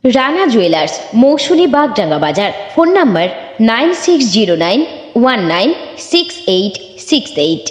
Rana jewellers, মৌসুমী বাগডাঙ্গা বাজার। Phone number 9609196868।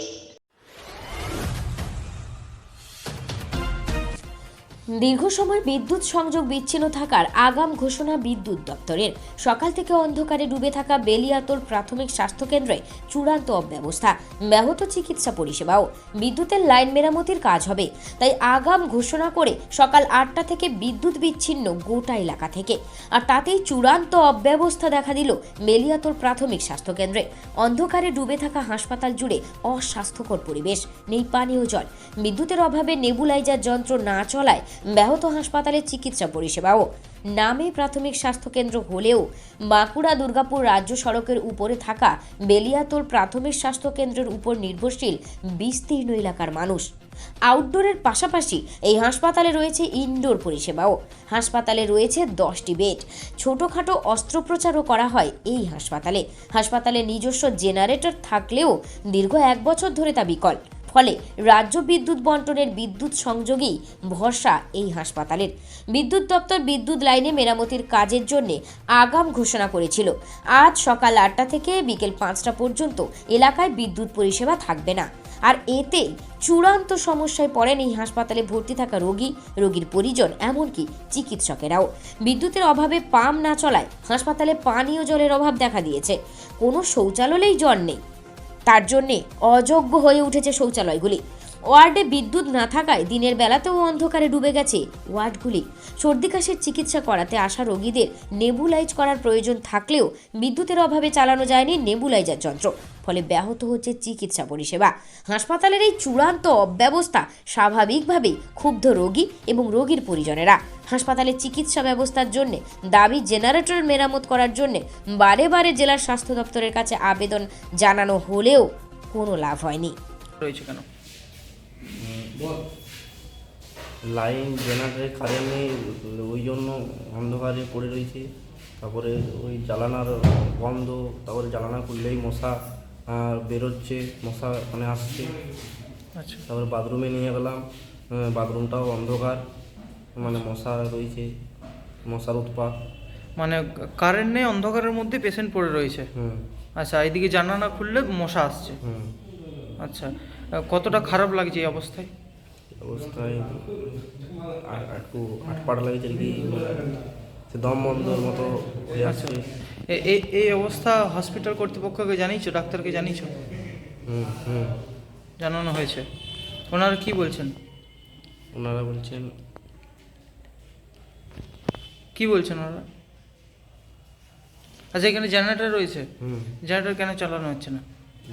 দীর্ঘ সময় বিদ্যুৎ সংযোগ বিচ্ছিন্ন থাকার আগাম ঘোষণা বিদ্যুৎ দপ্তরের। সকাল থেকে অন্ধকারে ডুবে থাকা বেলিয়াতোড় প্রাথমিক স্বাস্থ্যকেন্দ্রে চূড়ান্ত অব্যবস্থা, ব্যাহত চিকিৎসা পরিষেবাও। বিদ্যুতের লাইন মেরামতির কাজ হবে, তাই আগাম ঘোষণা করে সকাল 8টা থেকে বিদ্যুৎ বিচ্ছিন্ন গোটা এলাকা থেকে। আর তাতেই চূড়ান্ত অব্যবস্থা দেখা দিল বেলিয়াতোড় প্রাথমিক স্বাস্থ্যকেন্দ্রে। অন্ধকারে ডুবে থাকা হাসপাতাল জুড়ে অস্বাস্থ্যকর পরিবেশ, নেই পানীয় জল। বিদ্যুতের অভাবে নেবুলাইজার যন্ত্র না চলায় ব্যাহত হাসপাতালের চিকিৎসা পরিষেবাও। নামে প্রাথমিক স্বাস্থ্যকেন্দ্র হলেও বাঁকুড়া দুর্গাপুর রাজ্য সড়কের উপরে থাকা বেলিয়াতোড় প্রাথমিক স্বাস্থ্যকেন্দ্রের উপর নির্ভরশীল বিস্তীর্ণ এলাকার মানুষ। আউটডোরের পাশাপাশি এই হাসপাতালে রয়েছে ইনডোর পরিষেবাও। হাসপাতালে রয়েছে 10টি বেড। ছোটোখাটো অস্ত্রোপচারও করা হয় এই হাসপাতালে। হাসপাতালে নিজস্ব জেনারেটর থাকলেও দীর্ঘ 1 বছর ধরে তা বিকল। ফলে রাজ্য বিদ্যুৎ বন্টনের বিদ্যুৎ সংযোগেই ভরসা এই হাসপাতালের। বিদ্যুৎ দপ্তর বিদ্যুৎ লাইনে মেরামতির কাজের জন্য আগাম ঘোষণা করেছিল আজ সকাল 8টা থেকে বিকেল 5টা পর্যন্ত এলাকায় বিদ্যুৎ পরিষেবা থাকবে না। আর এতে চূড়ান্ত সমস্যায় পড়েন এই হাসপাতালে ভর্তি থাকা রোগী, রোগীর পরিজন, এমনকি চিকিৎসকেরাও। বিদ্যুতের অভাবে পাম্প না চলায় হাসপাতালে পানীয় জলের অভাব দেখা দিয়েছে। কোনো শৌচালয়েই জল নেই, তার জন্যে অযোগ্য হয়ে উঠেছে শৌচালয়গুলি। ওয়ার্ডে বিদ্যুৎ না থাকায় দিনের বেলাতেও অন্ধকারে ডুবে গেছে ওয়ার্ডগুলি। সর্দি কাশির চিকিৎসা করাতে আসা রোগীদের নেবুলাইজ করার প্রয়োজন থাকলেও বিদ্যুতের অভাবে চালানো যায়নি নেবুলাইজার যন্ত্র। ফলে ব্যাহত হচ্ছে চিকিৎসা পরিষেবা। হাসপাতালের এই চূড়ান্ত অব্যবস্থা স্বাভাবিকভাবেই ক্ষুব্ধ রোগী এবং রোগীর পরিজনেরা। হাসপাতালের চিকিৎসা ব্যবস্থার জন্য দাবি জেনারেটর মেরামত করার জন্য বারে বারে জেলার স্বাস্থ্য দপ্তরের কাছে আবেদন জানানো হলেও কোনো লাভ হয়নি। রয়েছে কেন? লাইন জেনারেটরে কারেন্ট নেই, ওই জন্য অন্ধকারে পড়ে রয়েছে। তারপরে ওই জ্বালানার বন্ধ, তারপরে জ্বালানা খুললেই মশা বেরোচ্ছে, মশা মানে আসছে। আচ্ছা, তারপরে বাথরুমে নিয়ে গেলাম, বাথরুমটাও অন্ধকার, মানে মশা রয়েছে, মশার উৎপাত। মানে কারেন্ট নেই, অন্ধকারের মধ্যে পেশেন্ট পড়ে রয়েছে। আচ্ছা, এইদিকে জানালা খুললে মশা আসছে। আচ্ছা, কতটা খারাপ লাগছে এই অবস্থায়? অবস্থায় একটু আটপাট লাগছে আর কি, সে দম বন্ধর মতো হয়ে আসছে। এই অবস্থা হসপিটাল কর্তৃপক্ষকে জানিয়েছো, ডাক্তারকে জানিয়েছো? জানানো হয়েছে। ওনারা কি বলছেন? ওনারা বলছেন ওনারা? আচ্ছা, এখানে জেনারেটর রয়েছে, জেনারেটর কেন চালানো হচ্ছে না?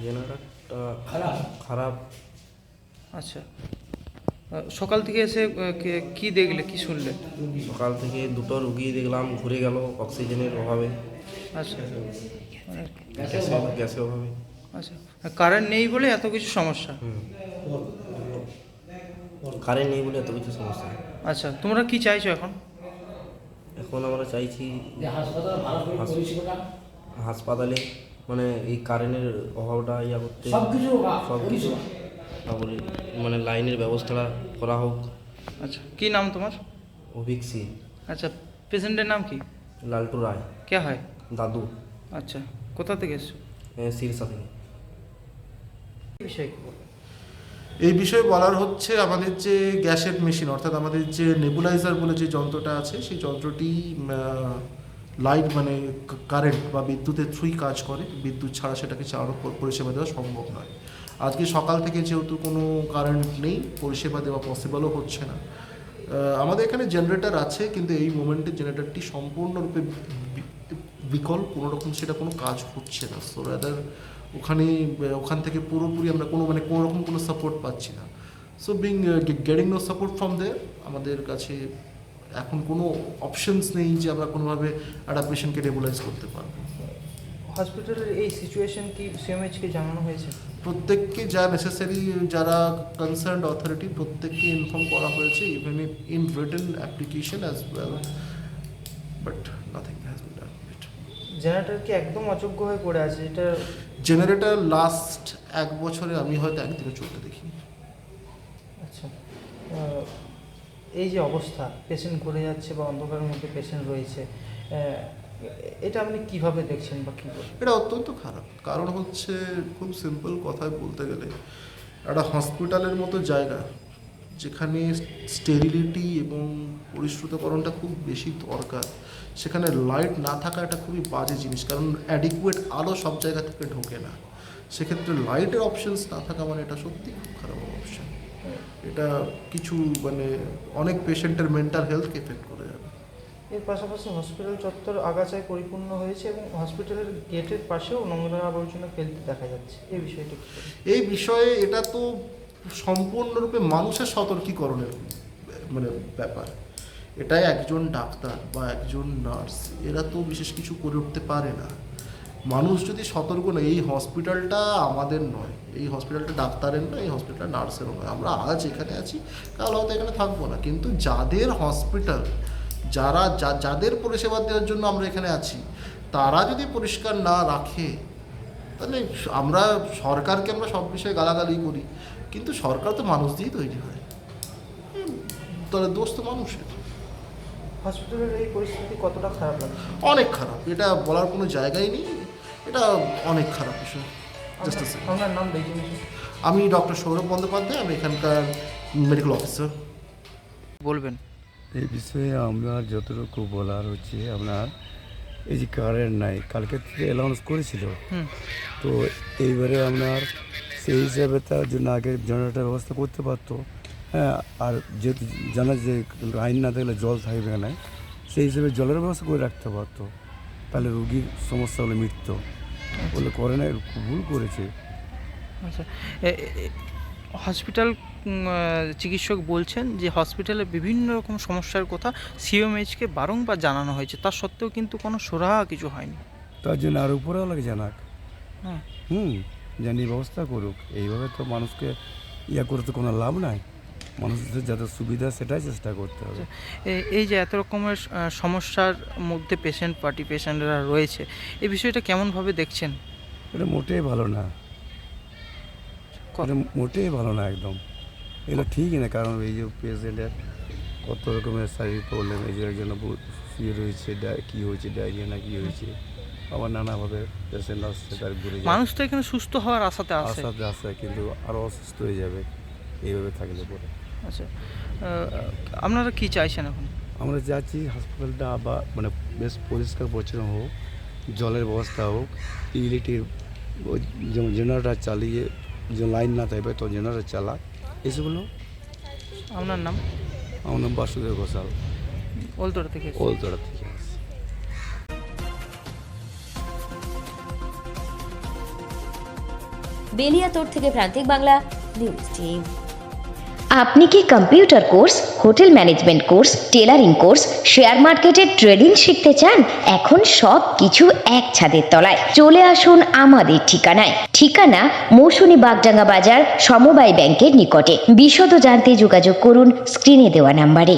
জেনারেটরটা খারাপ। আচ্ছা, সকাল থেকে এসে কি দেখলে, কি শুনলে? সকাল থেকে 2টো রুগী দেখলাম ঘুরে গেল অক্সিজেনের অভাবে। আচ্ছা, গ্যাসের অভাবে। আচ্ছা, কারেন্ট নেই বলে এত কিছু সমস্যা? কারেন্ট নেই বলে এত কিছু সমস্যা। আচ্ছা, তোমরা কি চাইছো এখন? এখন আমরা চাইছি হাসপাতালে মানে এই কারেন্টের অভাবটা ইয়া করতে, সব কিছু তারপরে মানে লাইনের ব্যবস্থাটা করা হোক। আচ্ছা, কি নাম তোমার? অভিক্সি। আচ্ছা, পেশেন্টের নাম কি? লালটু রায়। কে হয়? দাদু। আচ্ছা, কোথা থেকে এসছো? সিরসা থেকে। বিষয় কি বলবো? এই বিষয়ে বলার হচ্ছে আমাদের যে গ্যাসের মেশিন, অর্থাৎ আমাদের যে নেবুলাইজার বলে যে যন্ত্রটা আছে, সেই যন্ত্রটি লাইট মানে কারেন্ট বা বিদ্যুতের থ্রুই কাজ করে। বিদ্যুৎ ছাড়া সেটাকে চালানোর পরিষেবা দেওয়া সম্ভব নয়। আজকে সকাল থেকে যেহেতু কোনো কারেন্ট নেই, পরিষেবা দেওয়া পসিবলও হচ্ছে না। আমাদের এখানে জেনারেটর আছে, কিন্তু এই মোমেন্টে জেনারেটরটি সম্পূর্ণরূপে বিকল, কোনোরকম সেটা কোনো কাজ হচ্ছে না। সো রাদার ওখান থেকে পুরোপুরি আমরা কোনো রকম কোনো সাপোর্ট পাচ্ছি না। So getting no support from there, আমাদের কাছে এখন কোনো অপশনস নেই যে আমরা কোনোভাবে একটা পেশেন্টকে নেবুলাইজ করতে পারবো। হসপিটালের এই সিচুয়েশন কি সিএমএইচকে জানানো হয়েছে? প্রত্যেককে যা নেসেসারি, যারা কনসার্নড অথরিটি, প্রত্যেককে ইনফর্ম করা হয়েছে, even in written application as well, but nothing has been done. Generator কি একদম অযোগ্য হয়ে পড়ে আছে? এটা জেনারেটর লাস্ট 1 বছরে আমি হয়তো একদিনও চলতে দেখিনি। আচ্ছা, এই যে অবস্থা, পেশেন্ট ঘুরে যাচ্ছে বা অন্ধকারের মধ্যে পেশেন্ট রয়েছে, এটা আপনি কিভাবে দেখছেন বা কী বলবেন? এটা অত্যন্ত খারাপ। কারণ হচ্ছে, খুব সিম্পল কথায় বলতে গেলে, একটা হসপিটালের মতো জায়গা যেখানে স্টেরিলিটি এবং পরিশ্রুতকরণটা খুব বেশি দরকার, সেখানে লাইট না থাকা একটা খুবই বাজে জিনিস। কারণ অ্যাডিকুয়েট আলো সব জায়গা থেকে ঢোকে না, সেক্ষেত্রে লাইটের অপশনস না থাকা মানে এটা সত্যি খুব খারাপ অপশন। এটা কিছু মানে অনেক পেশেন্টের মেন্টাল হেলথকে এফেক্ট করে যাবে। এর পাশাপাশি হসপিটাল চত্বর আগাছায় পরিপূর্ণ হয়েছে এবং হসপিটালের গেটের পাশেও নোংরা আবর্জনা ফেলতে দেখা যাচ্ছে, এই বিষয়টা কি বলবেন? এই বিষয়ে এটা তো সম্পূর্ণরূপে মানুষের সতর্কীকরণের মানে ব্যাপার। এটাই একজন ডাক্তার বা একজন নার্স এরা তো বিশেষ কিছু করে উঠতে পারে না। মানুষ যদি সতর্ক নয়, এই হসপিটালটা আমাদের নয়, এই হসপিটালটা ডাক্তারের নয়, এই হসপিটালটা নার্সেরও নয়। আমরা আজ এখানে আছি, কাল হয়তো এখানে থাকবো না, কিন্তু যাদের হসপিটাল, যাদের পরিষেবা দেওয়ার জন্য আমরা এখানে আছি, তারা যদি পরিষ্কার না রাখে, তাহলে আমরা সরকারকে আমরা সব বিষয়ে গালাগালি করি, কিন্তু সরকার তো মানুষ দিয়েই তৈরি হয়, তাহলে দোষ তো মানুষের। হসপিটালের এই পরিস্থিতি কতটা খারাপ লাগছে? অনেক খারাপ, এটা বলার কোনো জায়গাই নেই, এটা অনেক খারাপ বিষয়। জাস্ট আপনার নাম দেখুন। আমি ডক্টর সৌরভ বন্দ্যোপাধ্যায়, আমি এখানকার মেডিকেল অফিসার। বলবেন এই বিষয়ে আমরা যতটুকু বলার হচ্ছে, আপনার এই যে কারেন্ট নাই, কালকে থেকে অ্যানাউন্স করেছিল, তো এইবারে আপনার সেই হিসাবে তার জন্য আগে জেনারেটর ব্যবস্থা করতে পারতো। হ্যাঁ, আর যেহেতু জানা যে আইন না থাকলে জল থাকবে না, সেই হিসেবে জলের ব্যবস্থা করে রাখতে পারতো, তাহলে রুগীর সমস্যাগুলো মিটতো। বলে করে না, ভুল করেছে। আচ্ছা, হসপিটাল চিকিৎসক বলছেন যে হসপিটালে বিভিন্ন রকম সমস্যার কথা সিএমএইচকে বারংবার জানানো হয়েছে, তা সত্ত্বেও কিন্তু কোনো সুরাহা কিছু হয়নি। তার জন্য আর উপরেওয়ালাকে জানাক, হ্যাঁ, জানিয়ে ব্যবস্থা করুক। এইভাবে তো মানুষকে করে তো কোনো লাভ নাই, মানুষদের যাতে সুবিধা সেটাই চেষ্টা করতে হবে। এই যে এত রকমের সমস্যার মধ্যে পেশেন্টরা রয়েছে, এই বিষয়টা কেমনভাবে দেখছেন? এটা মোটেই ভালো না, এটা মোটেই ভালো না একদম। এগুলো ঠিকই না, কারণ এই যে পেশেন্টের কত রকমের শারীরিক প্রবলেম, এই যে একজন শুয়ে রয়েছে, কী হয়েছে, ডায়রিয়া না কী হয়েছে, আবার নানাভাবে পেশেন্ট আসছে, তার ঘুরে মানুষ তো এখানে সুস্থ হওয়ার আশাতে আসে, কিন্তু আরও অসুস্থ হয়ে যাবে এইভাবে থাকলে পরে। আচ্ছা, আপনারা কি চাইছেন এখন? আমরা চাচ্ছি হসপিটালটা আবার মানে বেশ পরিষ্কার পরিচ্ছন্ন হোক, জলের ব্যবস্থা হোক, ইলেকট্রিক যেমন জেনারেটার চালিয়ে, যে লাইন না থাকবে তো জেনারেটার চালাক, এসবগুলো। আপনার নাম? আমার নাম বাসুদেব ঘোষাল, ওলতোড়া থেকে। ওলতোড়া থেকে। বেলিয়াতোড় থেকে প্রান্তিক বাংলা নিউজ টিম। আপনি কি computer course, hotel management course, tailoring course, share মার্কেটের ট্রেডিং শিখতে চান? এখন সব কিছু এক ছাদের তলায়। চলে আসুন আমাদের ঠিকানায়। ঠিকানা মৌসুমী বাগডাঙ্গা বাজার, সমবায় ব্যাংকের নিকটে। বিশদ জানতে যোগাযোগ করুন স্ক্রিনে দেওয়া নাম্বারে।